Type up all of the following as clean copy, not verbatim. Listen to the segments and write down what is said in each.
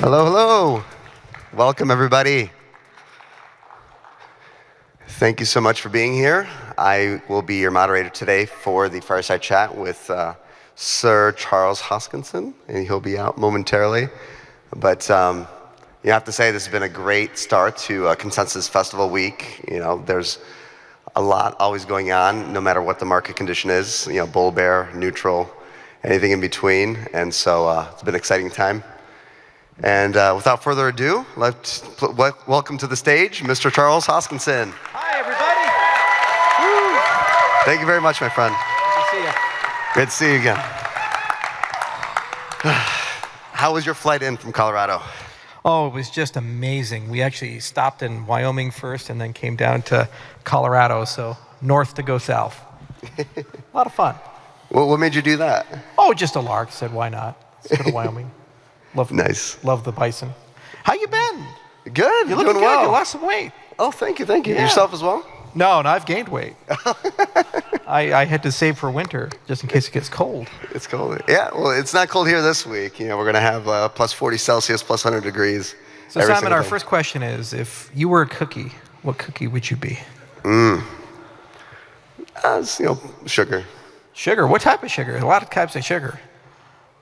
Hello, hello. Welcome, everybody. Thank you so much for being here. I will be your moderator today for the fireside chat with Sir Charles Hoskinson, and he'll be out momentarily. But you have to say this has been a great start to Consensus Festival Week. You know, there's a lot always going on, no matter what the market condition is. You know, bull, bear, neutral, anything in between. And so it's been an exciting time. And without further ado, let's welcome to the stage, Mr. Charles Hoskinson. Hi, everybody. Woo. Thank you very much, my friend. Good to see you. Great to see you again. How was your flight in from Colorado? Oh, it was just amazing. We actually stopped in Wyoming first and then came down to Colorado, so north to go south. A lot of fun. What made you do that? Oh, just a lark. Said, why not? Let's go to Wyoming. Nice. Love the bison. How you been? Good. You're looking doing good. well. You lost some weight. Oh, thank you, thank you. Yeah. Yourself as well? No, I've gained weight. I had to save for winter just in case it gets cold. It's cold. Yeah, well, it's not cold here this week. You know, we're going to have plus 40 Celsius, plus 100 degrees. So Simon, our first question is, if you were a cookie, what cookie would you be? Sugar. Sugar? What type of sugar? A lot of types of sugar.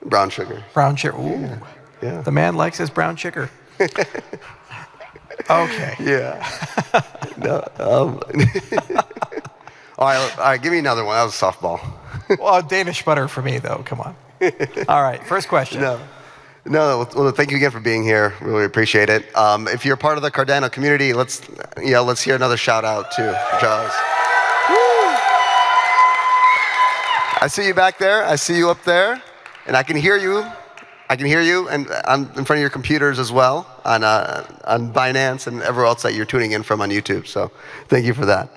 Brown sugar. Brown sugar. Ooh. Yeah. The man likes his brown sugar. Okay. Yeah. No, all right, give me another one. That was a softball. Well, Danish butter for me, though. Come on. All right, first question. No, well, thank you again for being here. Really appreciate it. If you're part of the Cardano community, let's hear another shout out to Charles. Woo. I see you back there. I see you up there, and I can hear you. And in front of your computers as well on Binance and everywhere else that you're tuning in from on YouTube. So thank you for that.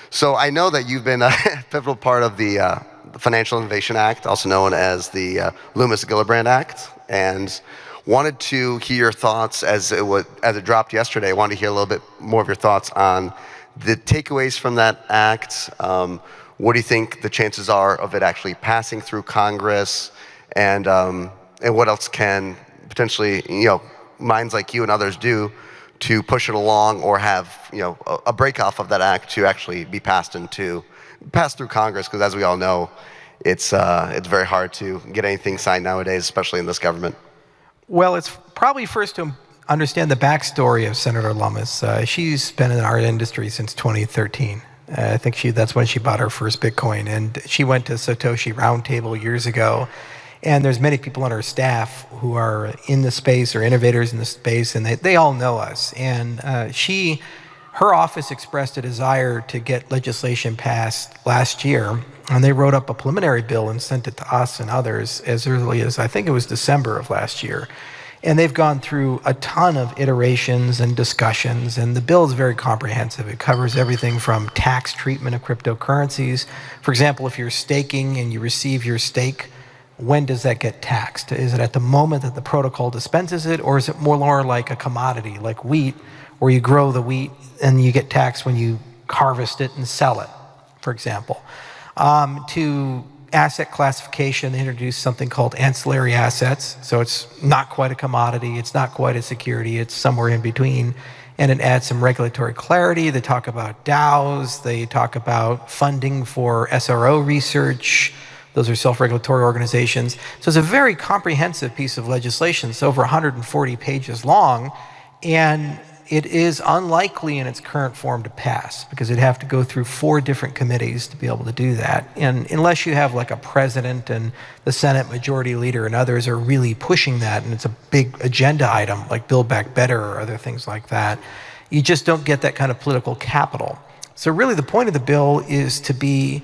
So I know that you've been a pivotal part of the Financial Innovation Act, also known as the Loomis-Gillibrand Act, and wanted to hear your thoughts as it dropped yesterday. I wanted to hear a little bit more of your thoughts on the takeaways from that act. What do you think the chances are of it actually passing through Congress, and what else can potentially, minds like you and others do to push it along, or have, a break off of that act to actually be passed through Congress? Because as we all know, it's very hard to get anything signed nowadays, especially in this government. Well, it's probably first to understand the backstory of Senator Loomis. She's been in the art industry since 2013. I think that's when she bought her first Bitcoin, and she went to Satoshi Roundtable years ago. And there's many people on her staff who are in the space or innovators in the space, and they all know us. And her office expressed a desire to get legislation passed last year, and they wrote up a preliminary bill and sent it to us and others as early as, I think it was December of last year. And they've gone through a ton of iterations and discussions, and the bill is very comprehensive. It covers everything from tax treatment of cryptocurrencies. For example, if you're staking and you receive your stake, when does that get taxed? Is it at the moment that the protocol dispenses it, or is it more like a commodity, like wheat, where you grow the wheat and you get taxed when you harvest it and sell it, for example? To asset classification, they introduced something called ancillary assets. So it's not quite a commodity, it's not quite a security, it's somewhere in between. And it adds some regulatory clarity. They talk about DAOs, they talk about funding for SRO research. Those are self-regulatory organizations. So it's a very comprehensive piece of legislation. It's over 140 pages long, and it is unlikely in its current form to pass because it'd have to go through 4 different committees to be able to do that. And unless you have like a president and the Senate Majority Leader and others are really pushing that, and it's a big agenda item like Build Back Better or other things like that, you just don't get that kind of political capital. So really the point of the bill is to be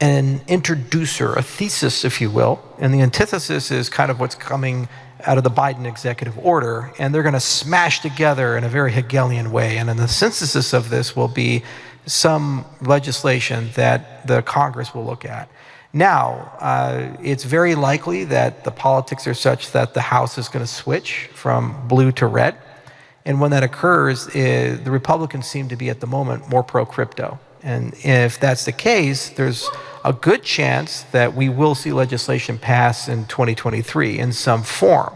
an introducer, a thesis, if you will, and the antithesis is kind of what's coming out of the Biden executive order, and they're going to smash together in a very Hegelian way. And then the synthesis of this will be some legislation that the Congress will look at. Now, it's very likely that the politics are such that the House is going to switch from blue to red. And when that occurs, the Republicans seem to be at the moment more pro-crypto. And if that's the case, there's a good chance that we will see legislation pass in 2023 in some form.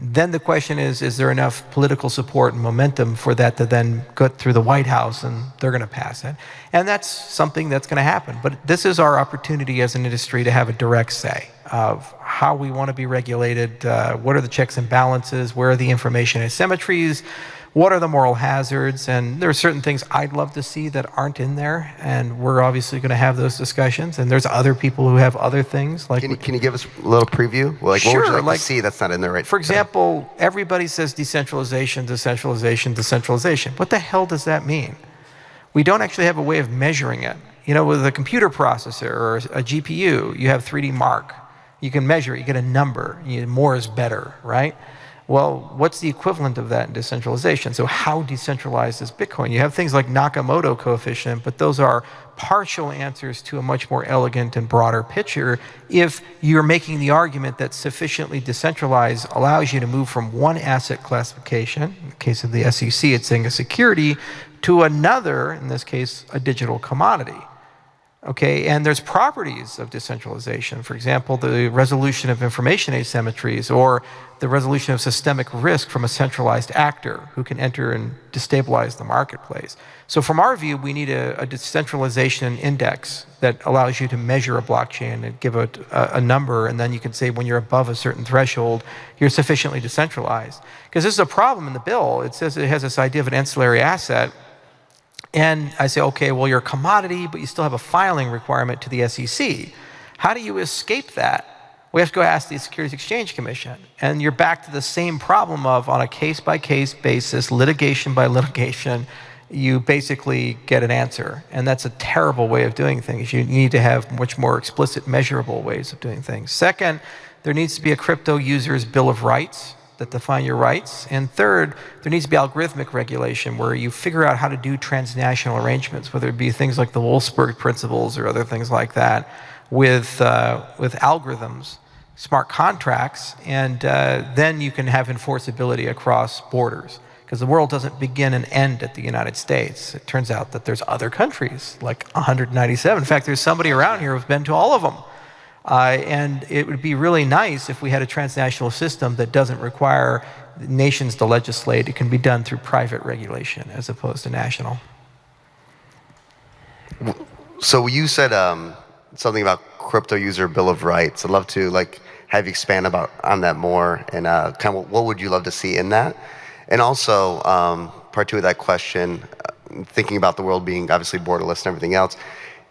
Then the question is there enough political support and momentum for that to then go through the White House and they're going to pass it? And that's something that's going to happen. But this is our opportunity as an industry to have a direct say of how we want to be regulated, what are the checks and balances, where are the information asymmetries, what are the moral hazards, and there are certain things I'd love to see that aren't in there, and we're obviously going to have those discussions, and there's other people who have other things. Like, can you give us a little preview? Like, sure, what would you like to see that's not in there right now? For example, everybody says decentralization, decentralization, decentralization. What the hell does that mean? We don't actually have a way of measuring it. You know, with a computer processor or a GPU, you have 3D mark. You can measure it, you get a number. More is better, right? Well, what's the equivalent of that in decentralization? So how decentralized is Bitcoin? You have things like Nakamoto coefficient, but those are partial answers to a much more elegant and broader picture if you're making the argument that sufficiently decentralized allows you to move from one asset classification, in the case of the SEC, it's saying a security, to another, in this case, a digital commodity. Okay, and there's properties of decentralization. For example, the resolution of information asymmetries or the resolution of systemic risk from a centralized actor who can enter and destabilize the marketplace. So from our view, we need a decentralization index that allows you to measure a blockchain and give it a number, and then you can say when you're above a certain threshold, you're sufficiently decentralized. Because this is a problem in the bill. It says it has this idea of an ancillary asset. And I say, okay, well, you're a commodity, but you still have a filing requirement to the SEC. How do you escape that? We have to go ask the Securities Exchange Commission. And you're back to the same problem of, on a case-by-case basis, litigation by litigation, you basically get an answer. And that's a terrible way of doing things. You need to have much more explicit, measurable ways of doing things. Second, there needs to be a crypto user's Bill of Rights that define your rights. And third, there needs to be algorithmic regulation where you figure out how to do transnational arrangements, whether it be things like the Wolfsburg principles or other things like that, with algorithms, smart contracts, and then you can have enforceability across borders. Because the world doesn't begin and end at the United States. It turns out that there's other countries, like 197. In fact, there's somebody around here who's been to all of them. And it would be really nice if we had a transnational system that doesn't require nations to legislate. It can be done through private regulation as opposed to national. So you said something about crypto user Bill of Rights. I'd love to have you expand on that more, and kind of what would you love to see in that? And also, part two of that question, thinking about the world being obviously borderless and everything else,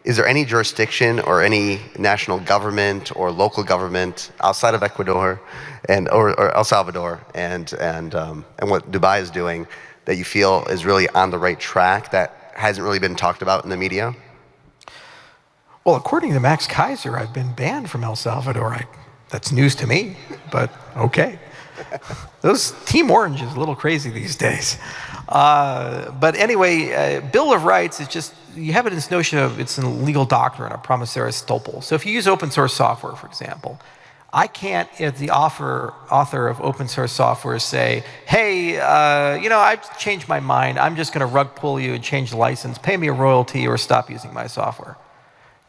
is there any jurisdiction or any national government or local government outside of Ecuador or El Salvador and what Dubai is doing that you feel is really on the right track that hasn't really been talked about in the media? Well, according to Max Kaiser, I've been banned from El Salvador. That's news to me, but okay. Those Team Orange is a little crazy these days. But anyway, Bill of Rights is just, you have this notion of, it's a legal doctrine, a promissory estoppel. So if you use open source software, for example, I can't, as the author of open source software, say, hey, I've changed my mind. I'm just going to rug pull you and change the license. Pay me a royalty or stop using my software.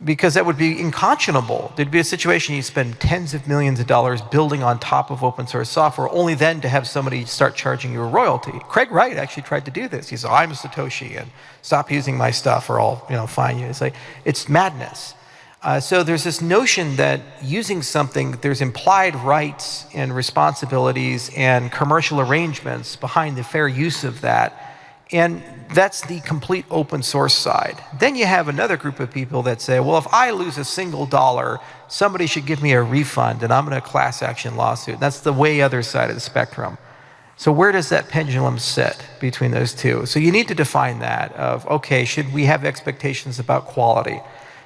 Because that would be unconscionable. There'd be a situation you spend tens of millions of dollars building on top of open source software, only then to have somebody start charging you a royalty. Craig Wright actually tried to do this. He said, I'm a Satoshi, and stop using my stuff or I'll fine you. It's like, it's madness. So there's this notion that using something, there's implied rights and responsibilities and commercial arrangements behind the fair use of that. And that's the complete open source side. Then you have another group of people that say, well, if I lose a single dollar, somebody should give me a refund and I'm in a class action lawsuit. That's the way other side of the spectrum. So where does that pendulum sit between those two? So you need to define that of, okay, should we have expectations about quality?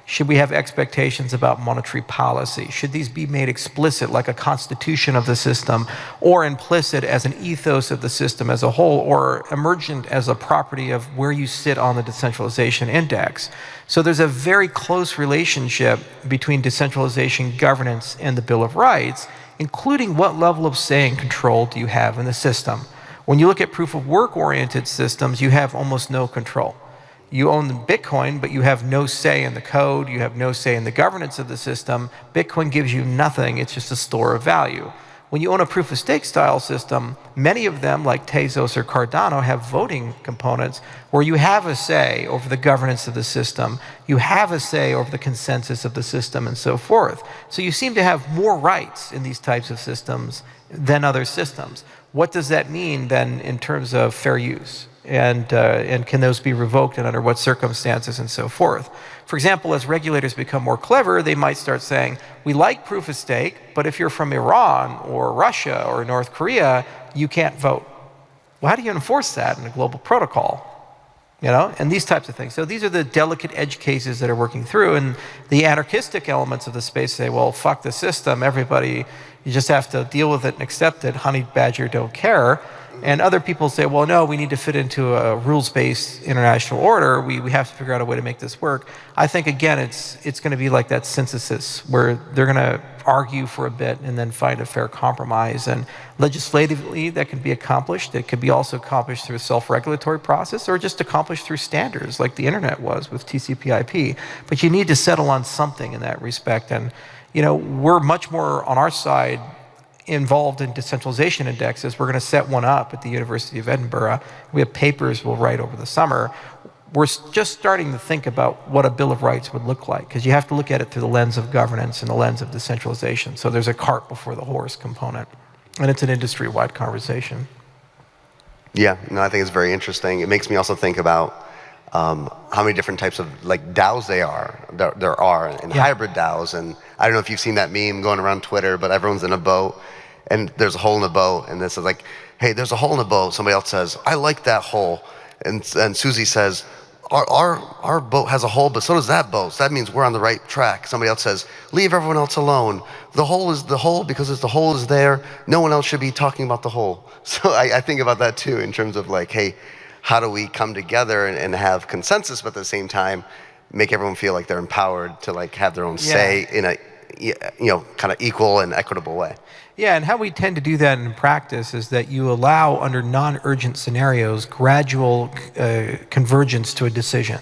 Should we have expectations about monetary policy? Should these be made explicit like a constitution of the system, or implicit as an ethos of the system as a whole, or emergent as a property of where you sit on the decentralization index? So there's a very close relationship between decentralization governance and the Bill of Rights, including what level of say and control do you have in the system. When you look at proof of work-oriented systems, you have almost no control. You own the Bitcoin, but you have no say in the code, you have no say in the governance of the system. Bitcoin gives you nothing, it's just a store of value. When you own a proof-of-stake style system, many of them, like Tezos or Cardano, have voting components where you have a say over the governance of the system, you have a say over the consensus of the system, and so forth. So you seem to have more rights in these types of systems than other systems. What does that mean then in terms of fair use? And can those be revoked, and under what circumstances, and so forth? For example, as regulators become more clever, they might start saying, we like proof of stake, but if you're from Iran or Russia or North Korea, you can't vote. Well, how do you enforce that in a global protocol? You know, and these types of things. So these are the delicate edge cases that are working through, and the anarchistic elements of the space say, well, fuck the system, everybody, you just have to deal with it and accept it, honey badger don't care. And other people say, well, no, we need to fit into a rules-based international order. We have to figure out a way to make this work. I think, again, it's going to be like that synthesis where they're going to argue for a bit and then find a fair compromise. And legislatively, that can be accomplished. It could be also accomplished through a self-regulatory process or just accomplished through standards like the internet was with TCP/IP. But you need to settle on something in that respect. And, you know, we're much more on our side involved in decentralization indexes. We're going to set one up at the University of Edinburgh. We have papers we'll write over the summer. We're just starting to think about what a Bill of Rights would look like, because you have to look at it through the lens of governance and the lens of decentralization. So there's a cart before the horse component, and it's an industry-wide conversation. Yeah, no, I think it's very interesting. It makes me also think about how many different types of like DAOs there are, and hybrid DAOs. And I don't know if you've seen that meme going around Twitter, but everyone's in a boat, and there's a hole in the boat, and this is like, hey, there's a hole in the boat. Somebody else says, I like that hole, and Susie says, our boat has a hole, but so does that boat. So that means we're on the right track. Somebody else says, leave everyone else alone. The hole is the hole because the hole is there. No one else should be talking about the hole. So I think about that too in terms of like, hey, how do we come together and have consensus, but at the same time make everyone feel like they're empowered to like have their own say in a kind of equal and equitable way. Yeah, and how we tend to do that in practice is that you allow, under non-urgent scenarios, gradual convergence to a decision.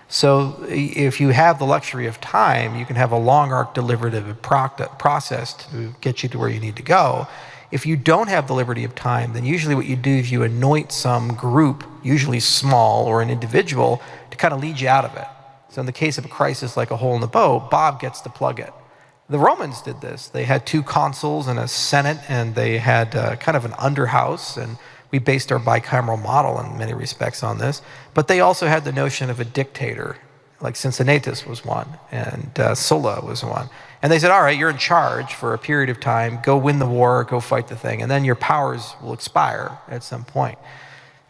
So if you have the luxury of time, you can have a long arc deliberative process to get you to where you need to go. If you don't have the liberty of time, then usually what you do is you anoint some group, usually small or an individual, to kind of lead you out of it. So in the case of a crisis like a hole in the boat, Bob gets to plug it. The Romans did this. They had 2 consuls and a senate, and they had kind of an underhouse, and we based our bicameral model in many respects on this. But they also had the notion of a dictator, like Cincinnatus was one, and Sulla was one. And they said, all right, you're in charge for a period of time, go win the war, go fight the thing, and then your powers will expire at some point.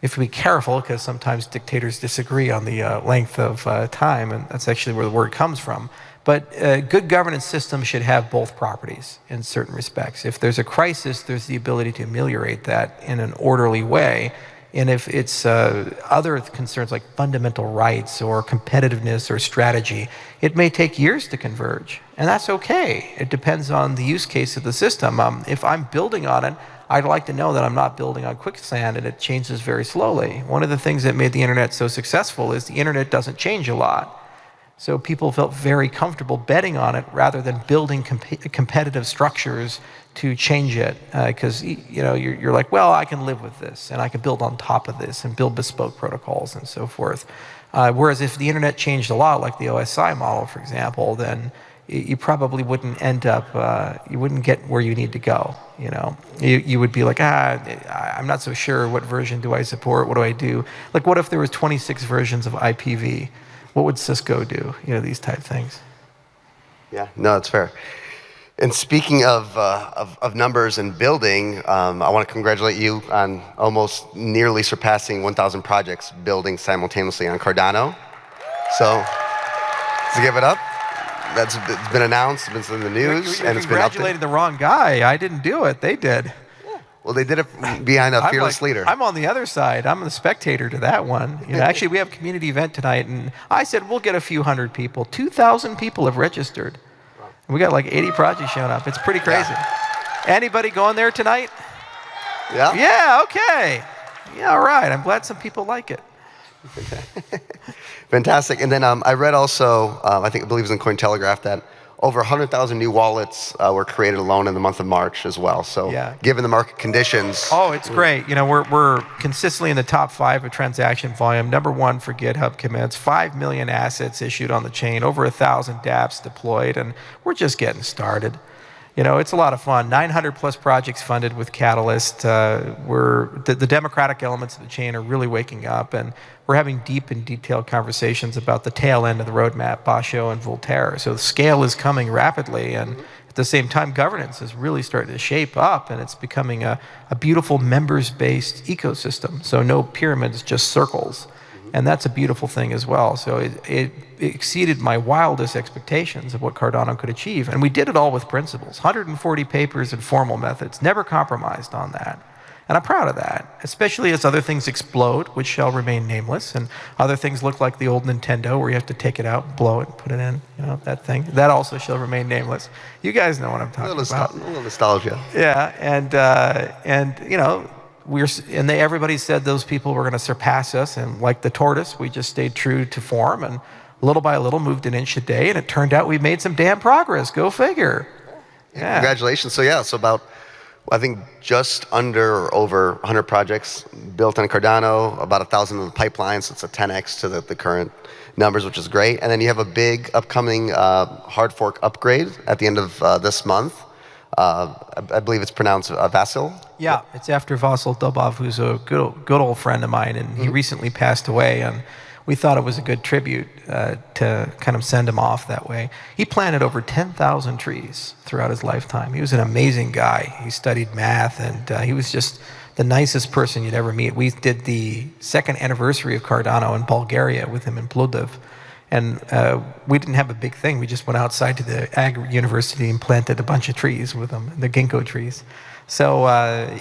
You have to be careful, because sometimes dictators disagree on the length of time, and that's actually where the word comes from. But a good governance system should have both properties in certain respects. If there's a crisis, there's the ability to ameliorate that in an orderly way. And if it's other concerns like fundamental rights or competitiveness or strategy, it may take years to converge. And that's okay. It depends on the use case of the system. If I'm building on it, I'd like to know that I'm not building on quicksand and it changes very slowly. One of the things that made the internet so successful is the internet doesn't change a lot. So people felt very comfortable betting on it rather than building competitive structures to change it. Because you're like, well, I can live with this, and I can build on top of this and build bespoke protocols and so forth. Whereas if the internet changed a lot, like the OSI model, for example, then you probably wouldn't end up, you wouldn't get where you need to go. You would be like, I'm not so sure. What version do I support? What do I do? Like, what if there was 26 versions of IPv? What would Cisco do? These type things. Yeah, no, that's fair. And speaking of numbers and building, I want to congratulate you on almost nearly surpassing 1,000 projects building simultaneously on Cardano. So, let's give it up. It's been announced, it's been in the news, and it's been updated. Congratulated the wrong guy. I didn't do it. They did. Well, they did it behind a fearless leader. I'm on the other side. I'm the spectator to that one. Actually, we have a community event tonight, and I said we'll get a few hundred people. 2,000 people have registered. And we got like 80 projects showing up. It's pretty crazy. Yeah. Anybody going there tonight? Yeah. Yeah. Okay. Yeah. All right. I'm glad some people like it. Fantastic. And then I read also, I believe it was in Cointelegraph, that over 100,000 new wallets were created alone in the month of March as well. So given the market conditions. Oh, it's great. You know, we're consistently in the top 5 of transaction volume, #1 for GitHub commits, 5 million assets issued on the chain, over 1,000 dApps deployed, and we're just getting started. You know, it's a lot of fun. 900 plus projects funded with Catalyst. The democratic elements of the chain are really waking up, and we're having deep and detailed conversations about the tail end of the roadmap, Basho and Voltaire. So the scale is coming rapidly, and at the same time, governance is really starting to shape up, and it's becoming a beautiful members-based ecosystem. So no pyramids, just circles. And that's a beautiful thing as well. So it exceeded my wildest expectations of what Cardano could achieve. And we did it all with principles, 140 papers and formal methods, never compromised on that. And I'm proud of that, especially as other things explode, which shall remain nameless, and other things look like the old Nintendo where you have to take it out, blow it, and put it in, you know, that thing. That also shall remain nameless. You guys know what I'm talking about. A little nostalgia. Yeah, and you know, everybody said those people were going to surpass us, and like the tortoise, we just stayed true to form, and little by little moved an inch a day, and it turned out we made some damn progress. Go figure. Yeah. Congratulations. So about, I think, just under or over 100 projects built on Cardano, about 1,000 in the pipeline, so it's a 10x to the current numbers, which is great. And then you have a big upcoming hard fork upgrade at the end of this month. I believe it's pronounced Vasil. Yeah, it's after Vasil Dobov, who's a good old friend of mine, and he recently passed away, and we thought it was a good tribute to kind of send him off that way. He planted over 10,000 trees throughout his lifetime. He was an amazing guy. He studied math, and he was just the nicest person you'd ever meet. We did the 2nd anniversary of Cardano in Bulgaria with him in Plovdiv. And we didn't have a big thing. We just went outside to the Ag University and planted a bunch of trees with them, the ginkgo trees. So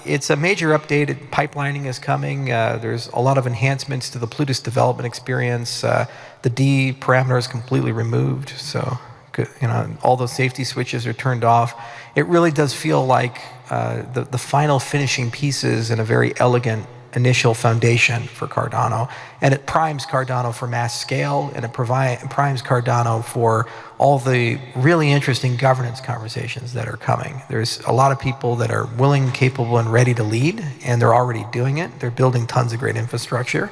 it's a major update. Pipelining is coming. There's a lot of enhancements to the Plutus development experience. The D parameter is completely removed. So, you know, all those safety switches are turned off. It really does feel like the final finishing pieces in a very elegant initial foundation for Cardano, and it primes Cardano for mass scale, and it primes Cardano for all the really interesting governance conversations that are coming. There's a lot of people that are willing, capable, and ready to lead, and they're already doing it. They're building tons of great infrastructure.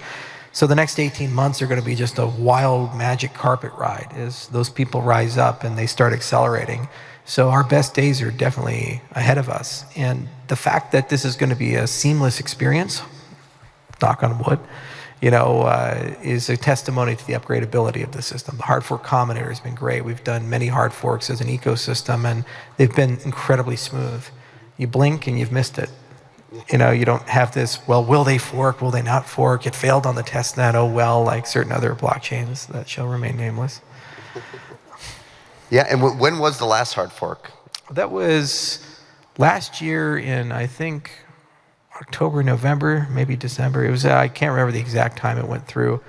So the next 18 months are going to be just a wild magic carpet ride as those people rise up and they start accelerating. So our best days are definitely ahead of us. And the fact that this is going to be a seamless experience, knock on wood, you know, is a testimony to the upgradability of the system. The hard fork combinator has been great. We've done many hard forks as an ecosystem, and they've been incredibly smooth. You blink and you've missed it. You know, you don't have this, well, will they fork, will they not fork? It failed on the testnet, oh well, like certain other blockchains that shall remain nameless. Yeah, and when was the last hard fork? That was last year in, I think, October, November, maybe December. It was, I can't remember the exact time it went through.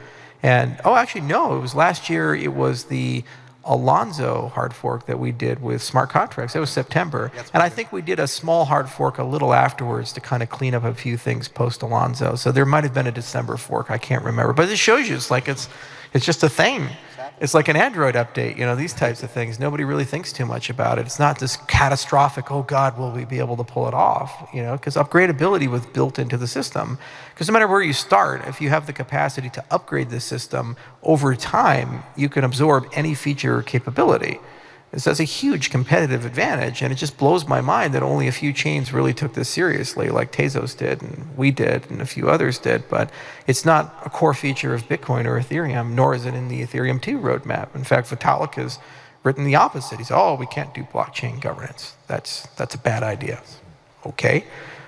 And, oh, actually, no, it was last year. It was the Alonzo hard fork that we did with smart contracts. That was September. And I think we did a small hard fork a little afterwards to kind of clean up a few things post Alonzo. So there might have been a December fork. I can't remember. But it shows you it's like it's just a thing. It's like an Android update, you know, these types of things. Nobody really thinks too much about it. It's not this catastrophic, oh God, will we be able to pull it off? You know, because upgradability was built into the system. Because no matter where you start, if you have the capacity to upgrade the system over time, you can absorb any feature or capability. This has a huge competitive advantage, and it just blows my mind that only a few chains really took this seriously, like Tezos did, and we did, and a few others did, but it's not a core feature of Bitcoin or Ethereum, nor is it in the Ethereum 2 roadmap. In fact, Vitalik has written the opposite. He said, oh, we can't do blockchain governance. That's a bad idea. Okay,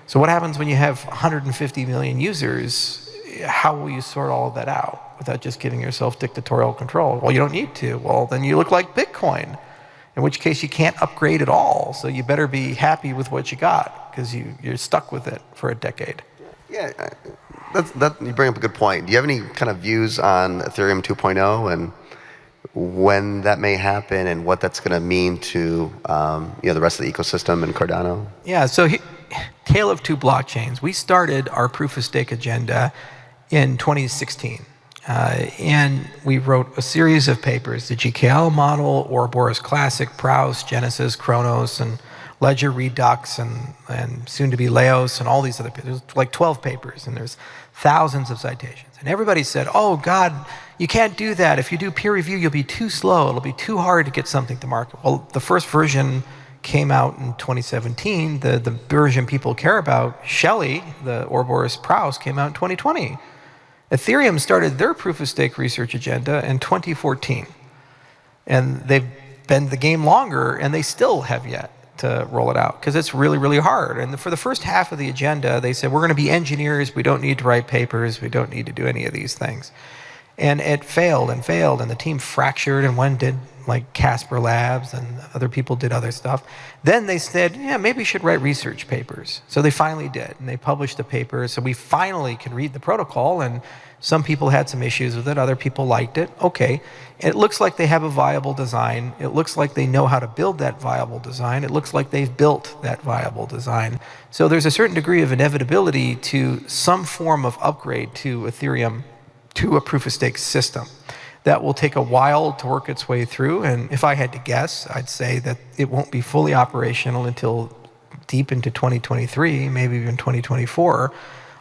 so what happens when you have 150 million users? How will you sort all of that out without just giving yourself dictatorial control? Well, you don't need to. Well, then you look like Bitcoin, in which case you can't upgrade at all. So you better be happy with what you got, because you're stuck with it for a decade. Yeah, you bring up a good point. Do you have any kind of views on Ethereum 2.0 and when that may happen and what that's going to mean to you know, the rest of the ecosystem and Cardano? Yeah, so tale of two blockchains. We started our proof of stake agenda in 2016. And we wrote a series of papers, the GKL model, Ouroboros Classic, Proust, Genesis, Chronos, and Ledger Redux, and soon to be Laos, and all these other papers. There's like 12 papers, and there's thousands of citations. And everybody said, oh God, you can't do that. If you do peer review, you'll be too slow. It'll be too hard to get something to market. Well, the first version came out in 2017. The version people care about, Shelley, the Ouroboros Proust, came out in 2020. Ethereum started their proof-of-stake research agenda in 2014. And they've been in the game longer, and they still have yet to roll it out, because it's really, really hard. And for the first half of the agenda, they said, we're going to be engineers, we don't need to write papers, we don't need to do any of these things. And it failed and failed, and the team fractured, and one did like Casper Labs, and other people did other stuff. Then they said, yeah, maybe we should write research papers. So they finally did, and they published a paper, so we finally can read the protocol, and some people had some issues with it, other people liked it. Okay, it looks like they have a viable design. It looks like they know how to build that viable design. It looks like they've built that viable design. So there's a certain degree of inevitability to some form of upgrade to Ethereum, to a proof-of-stake system. That will take a while to work its way through, and if I had to guess, I'd say that it won't be fully operational until deep into 2023, maybe even 2024.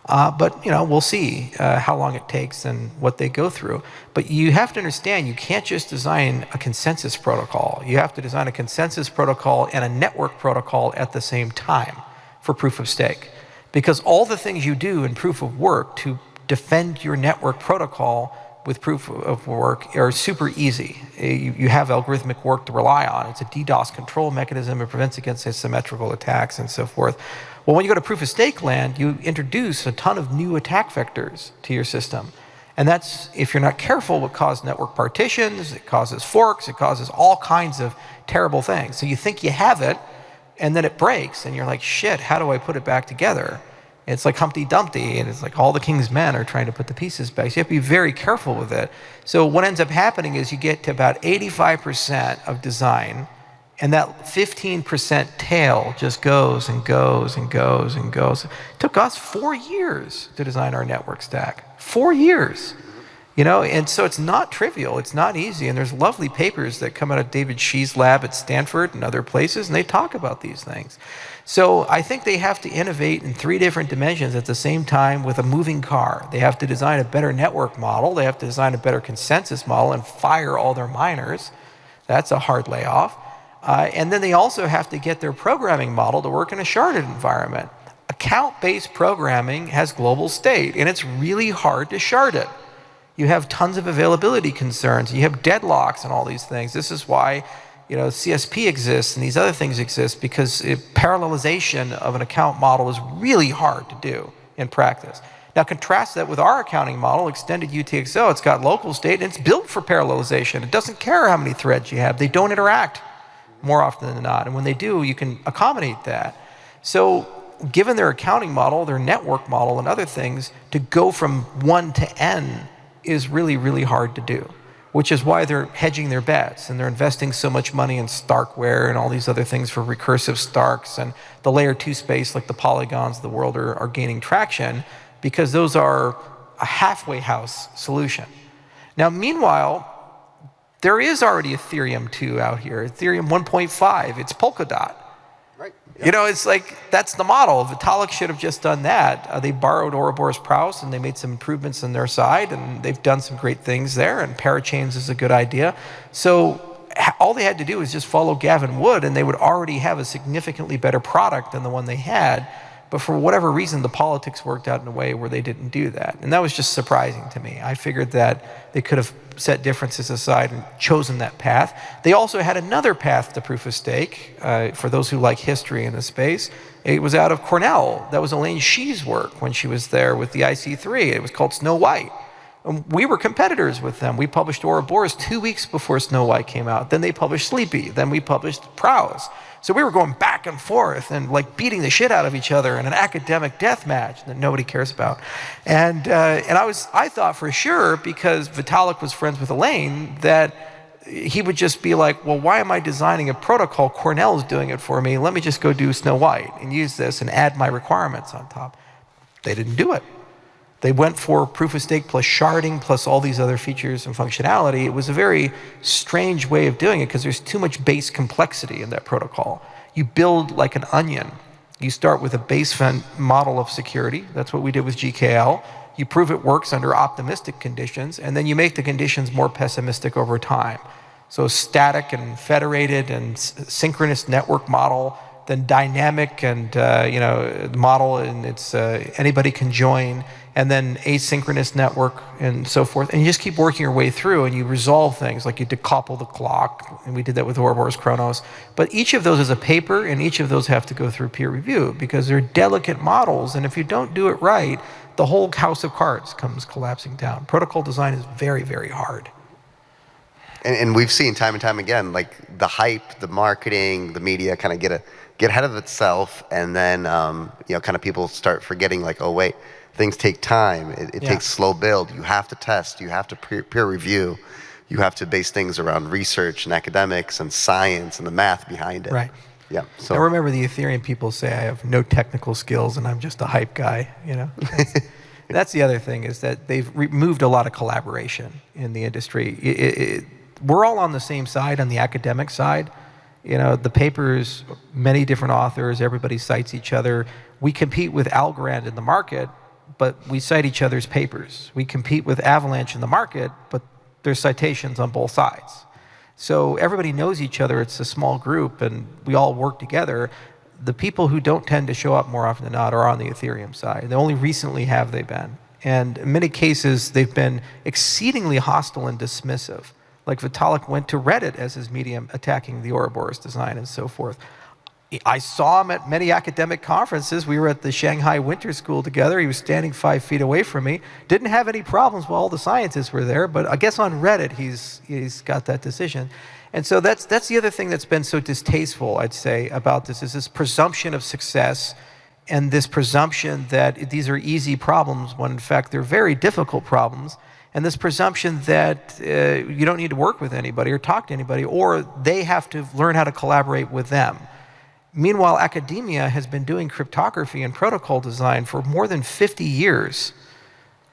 But we'll see how long it takes and what they go through. But you have to understand, you can't just design a consensus protocol. You have to design a consensus protocol and a network protocol at the same time for proof of stake. Because all the things you do in proof of work to defend your network protocol with proof of work are super easy. You have algorithmic work to rely on. It's a DDoS control mechanism. It prevents against asymmetrical attacks and so forth. Well, when you go to proof of stake land, you introduce a ton of new attack vectors to your system. And that's, if you're not careful, what causes network partitions, it causes forks, it causes all kinds of terrible things. So you think you have it, and then it breaks, and you're like, shit, how do I put it back together? It's like Humpty Dumpty, and it's like all the king's men are trying to put the pieces back. So you have to be very careful with it. So what ends up happening is you get to about 85% of design, and that 15% tail just goes and goes and goes and goes. It took us 4 years to design our network stack. 4 years. And so it's not trivial, it's not easy, and there's lovely papers that come out of David Shee's lab at Stanford and other places, and they talk about these things. So I think they have to innovate in 3 different dimensions at the same time with a moving car. They have to design a better network model, they have to design a better consensus model and fire all their miners. That's a hard layoff. And then they also have to get their programming model to work in a sharded environment. Account-based programming has global state, and it's really hard to shard it. You have tons of availability concerns. You have deadlocks and all these things. This is why CSP exists and these other things exist, because parallelization of an account model is really hard to do in practice. Now contrast that with our accounting model, extended UTXO. It's got local state, and it's built for parallelization. It doesn't care how many threads you have. They don't interact more often than not. And when they do, you can accommodate that. So given their accounting model, their network model, and other things, to go from 1 to n is really, really hard to do, which is why they're hedging their bets, and they're investing so much money in Starkware and all these other things for recursive Starks, and the layer 2 space, like the Polygons of the world, are gaining traction, because those are a halfway house solution. Now, meanwhile, there is already Ethereum 2 out here, Ethereum 1.5, it's Polkadot. Right. Yep. It's like, that's the model. Vitalik should have just done that. They borrowed Ouroboros Proust, and they made some improvements on their side, and they've done some great things there, and parachains is a good idea. So all they had to do was just follow Gavin Wood, and they would already have a significantly better product than the one they had. But for whatever reason, the politics worked out in a way where they didn't do that. And that was just surprising to me. I figured that they could have set differences aside and chosen that path. They also had another path to proof of stake, for those who like history in the space. It was out of Cornell. That was Elaine Shee's work when she was there with the IC3. It was called Snow White. And we were competitors with them. We published Ouroboros 2 weeks before Snow White came out. Then they published Sleepy. Then we published Prowse. So we were going back and forth and like beating the shit out of each other in an academic death match that nobody cares about. And I thought for sure, because Vitalik was friends with Elaine, that he would just be like, well, why am I designing a protocol? Cornell's doing it for me. Let me just go do Snow White and use this and add my requirements on top. They didn't do it. They went for proof of stake plus sharding plus all these other features and functionality. It was a very strange way of doing it because there's too much base complexity in that protocol. You build like an onion. You start with a base model of security. That's what we did with GKL. You prove it works under optimistic conditions, and then you make the conditions more pessimistic over time. So static and federated and synchronous network model, then dynamic and model, and it's anybody can join, and then asynchronous network and so forth. And you just keep working your way through, and you resolve things, like you decouple the clock, and we did that with Ouroboros Chronos. But each of those is a paper, and each of those have to go through peer review because they're delicate models, and if you don't do it right, the whole house of cards comes collapsing down. Protocol design is very, very hard. And we've seen time and time again, like the hype, the marketing, the media kind of get ahead of itself, and then kind of people start forgetting, like, oh wait, things take time. It takes slow build. You have to test. You have to peer review. You have to base things around research and academics and science and the math behind it. Right. Yeah. So I remember the Ethereum people say I have no technical skills and I'm just a hype guy. That's the other thing, is that they've removed a lot of collaboration in the industry. We're all on the same side, on the academic side. The papers, many different authors, everybody cites each other. We compete with Algorand in the market, but we cite each other's papers. We compete with Avalanche in the market, but there's citations on both sides. So everybody knows each other. It's a small group, and we all work together. The people who don't tend to show up more often than not are on the Ethereum side. They only recently have they been. And in many cases, they've been exceedingly hostile and dismissive. Like Vitalik went to Reddit as his medium, attacking the Ouroboros design and so forth. I saw him at many academic conferences. We were at the Shanghai Winter School together. He was standing 5 feet away from me. Didn't have any problems while all the scientists were there, but I guess on Reddit he's got that decision. And so that's the other thing that's been so distasteful, I'd say, about this, is this presumption of success and this presumption that these are easy problems when in fact they're very difficult problems, and this presumption that you don't need to work with anybody or talk to anybody, or they have to learn how to collaborate with them. Meanwhile, academia has been doing cryptography and protocol design for more than 50 years.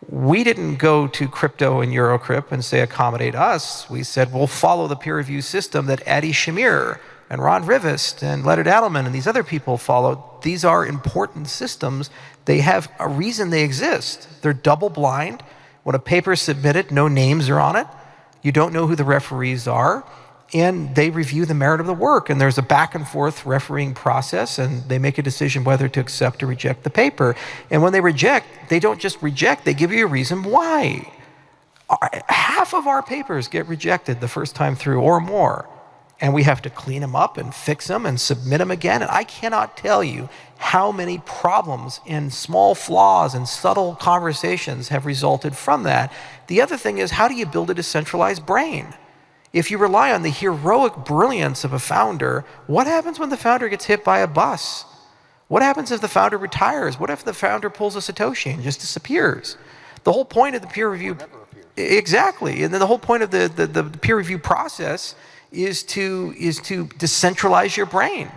We didn't go to crypto and Eurocrypt and say, accommodate us. We said, we'll follow the peer review system that Adi Shamir and Ron Rivest and Leonard Adelman and these other people followed. These are important systems. They have a reason they exist. They're double blind. When a paper is submitted, no names are on it. You don't know who the referees are. And they review the merit of the work, and there's a back and forth refereeing process, and they make a decision whether to accept or reject the paper. And when they reject, they don't just reject, they give you a reason why. Half of our papers get rejected the first time through or more, and we have to clean them up and fix them and submit them again. And I cannot tell you how many problems and small flaws and subtle conversations have resulted from that. The other thing is, how do you build a decentralized brain? If you rely on the heroic brilliance of a founder, what happens when the founder gets hit by a bus? What happens if the founder retires? What if the founder pulls a Satoshi and just disappears? The whole point of the peer review, exactly, and then the whole point of the peer review process is to decentralize your brain.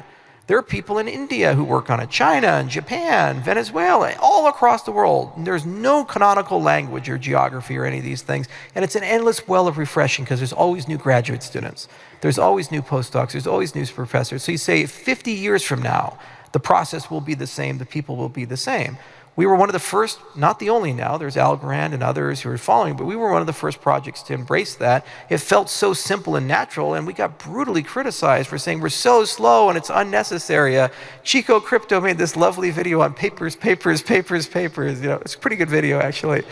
There are people in India who work on it, China and Japan, Venezuela, all across the world. There's no canonical language or geography or any of these things. And it's an endless well of refreshing because there's always new graduate students. There's always new postdocs. There's always new professors. So you say 50 years from now, the process will be the same, the people will be the same. We were one of the first, not the only now, there's Algorand and others who are following, but we were one of the first projects to embrace that. It felt so simple and natural, and we got brutally criticized for saying we're so slow and it's unnecessary. Chico Crypto made this lovely video on papers. It's a pretty good video, actually.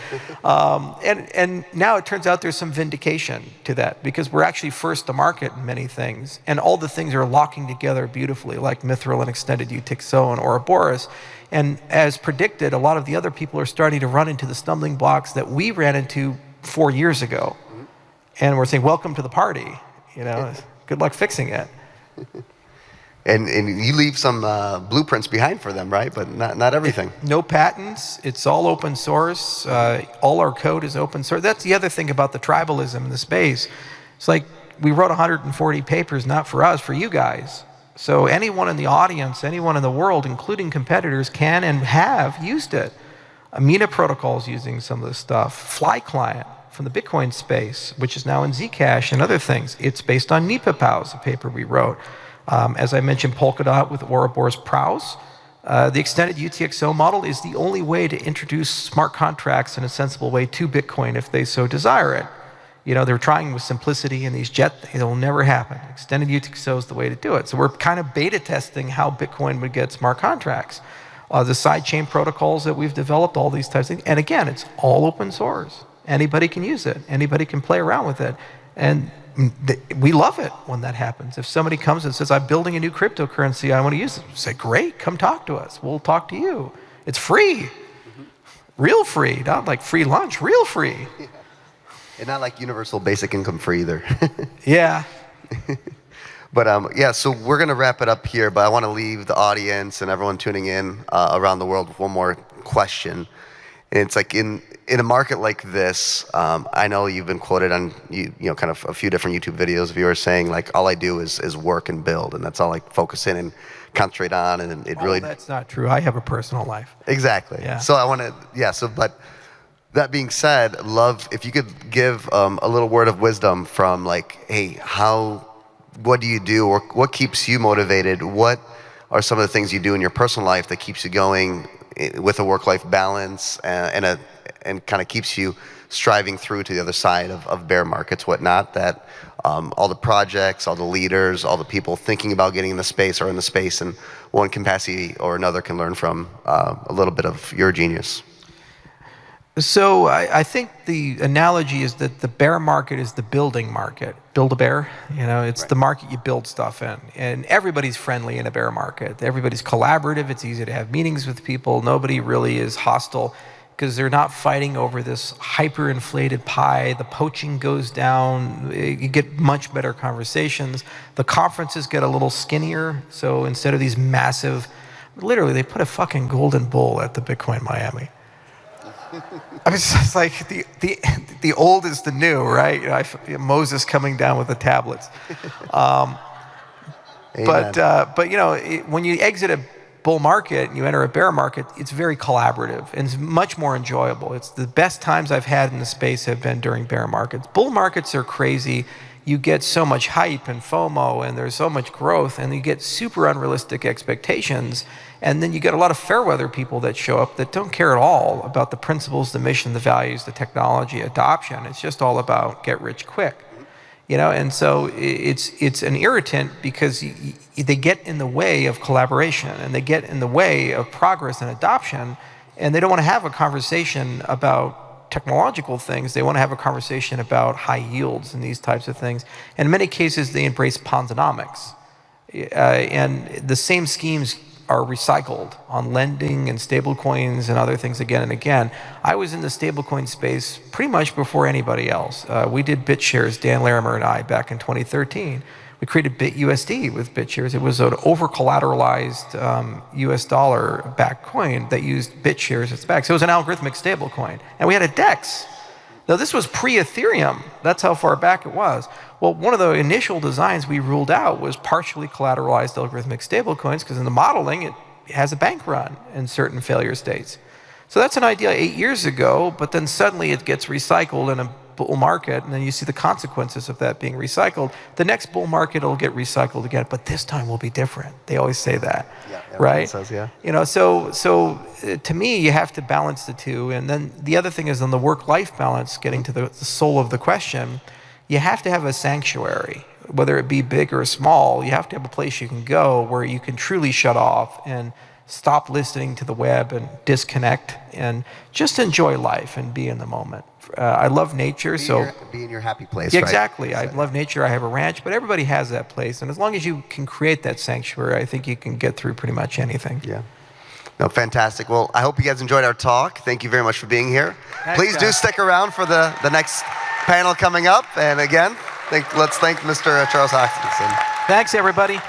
And now it turns out there's some vindication to that, because we're actually first to market in many things, and all the things are locking together beautifully, like Mithril and Extended UTXO and Ouroboros. And as predicted, a lot of the other people are starting to run into the stumbling blocks that we ran into 4 years ago. Mm-hmm. And we're saying, welcome to the party. Good luck fixing it. And you leave some blueprints behind for them, right? But not everything. No patents. It's all open source. All our code is open source. That's the other thing about the tribalism in the space. It's like we wrote 140 papers, not for us, for you guys. So anyone in the audience, anyone in the world, including competitors, can and have used it. Amina protocol is using some of this stuff. Fly client from the Bitcoin space, which is now in Zcash and other things. It's based on NEPA-POWs, a paper we wrote. As I mentioned, Polkadot with Ouroboros PROWs. The extended UTXO model is the only way to introduce smart contracts in a sensible way to Bitcoin if they so desire it. You know, they're trying with simplicity and these it'll never happen. Extended UTXO is the way to do it. So we're kind of beta testing how Bitcoin would get smart contracts. The sidechain protocols that we've developed, all these types of things. And again, it's all open source. Anybody can use it. Anybody can play around with it. And we love it when that happens. If somebody comes and says, I'm building a new cryptocurrency, I want to use it, we say, great, come talk to us. We'll talk to you. It's free. Real free, not like free lunch, real free. Yeah. And not like universal basic income free either. Yeah. But yeah, so we're going to wrap it up here, but I want to leave the audience and everyone tuning in around the world with one more question. And it's like in a market like this, I know you've been quoted on you know kind of a few different YouTube videos of yours saying like all I do is work and build, and that's all I focus in and concentrate on, and it really. That's not true. I have a personal life. Exactly. Yeah. So I want to but that being said, love if you could give a little word of wisdom from like, hey, what do you do, or what keeps you motivated? What are some of the things you do in your personal life that keeps you going with a work-life balance and kind of keeps you striving through to the other side of bear markets, whatnot, that all the projects, all the leaders, all the people thinking about getting in the space are in the space, and one capacity or another can learn from a little bit of your genius? So I think the analogy is that the bear market is the building market. Build a bear, you know, it's right. The market you build stuff in. And everybody's friendly in a bear market. Everybody's collaborative. It's easy to have meetings with people. Nobody really is hostile because they're not fighting over this hyperinflated pie. The poaching goes down. You get much better conversations. The conferences get a little skinnier. So instead of these massive, literally they put a fucking golden bull at the Bitcoin Miami. I mean, it's like the old is the new, right? You know, Moses coming down with the tablets. But you know, when you exit a bull market and you enter a bear market, it's very collaborative and it's much more enjoyable. It's the best times I've had in the space have been during bear markets. Bull markets are crazy. You get so much hype and FOMO, and there's so much growth, and you get super unrealistic expectations. And then you get a lot of fair weather people that show up that don't care at all about the principles, the mission, the values, the technology, adoption. It's just all about get rich quick, you know. And so it's an irritant because they get in the way of collaboration, and they get in the way of progress and adoption, and they don't want to have a conversation about technological things. They want to have a conversation about high yields and these types of things. And in many cases, they embrace Ponzonomics, and the same schemes are recycled on lending and stablecoins and other things again and again. I was in the stablecoin space pretty much before anybody else. We did BitShares, Dan Larimer and I, back in 2013. We created BitUSD with BitShares. It was an over-collateralized US dollar-backed coin that used BitShares as its back. So it was an algorithmic stablecoin. And we had a DEX. Now, this was pre-Ethereum. That's how far back it was. Well, one of the initial designs we ruled out was partially collateralized algorithmic stablecoins, because in the modeling, it has a bank run in certain failure states. So that's an idea 8 years ago, but then suddenly it gets recycled in a bull market, and then you see the consequences of that being recycled. The next bull market will get recycled again, but this time will be different. They always say that, right? Says, yeah. You know, so to me, you have to balance the two. And then the other thing is on the work-life balance, getting to the soul of the question, you have to have a sanctuary, whether it be big or small. You have to have a place you can go where you can truly shut off and stop listening to the web and disconnect and just enjoy life and be in the moment. I love nature, be in your happy place. Exactly. Right? I love nature. I have a ranch, but everybody has that place, and as long as you can create that sanctuary, I think you can get through pretty much anything. Yeah. No, fantastic. Well, I hope you guys enjoyed our talk. Thank you very much for being here. Thanks, Please do stick around for the next panel coming up. And again, let's thank Mr. Charles Hoskinson. Thanks, everybody.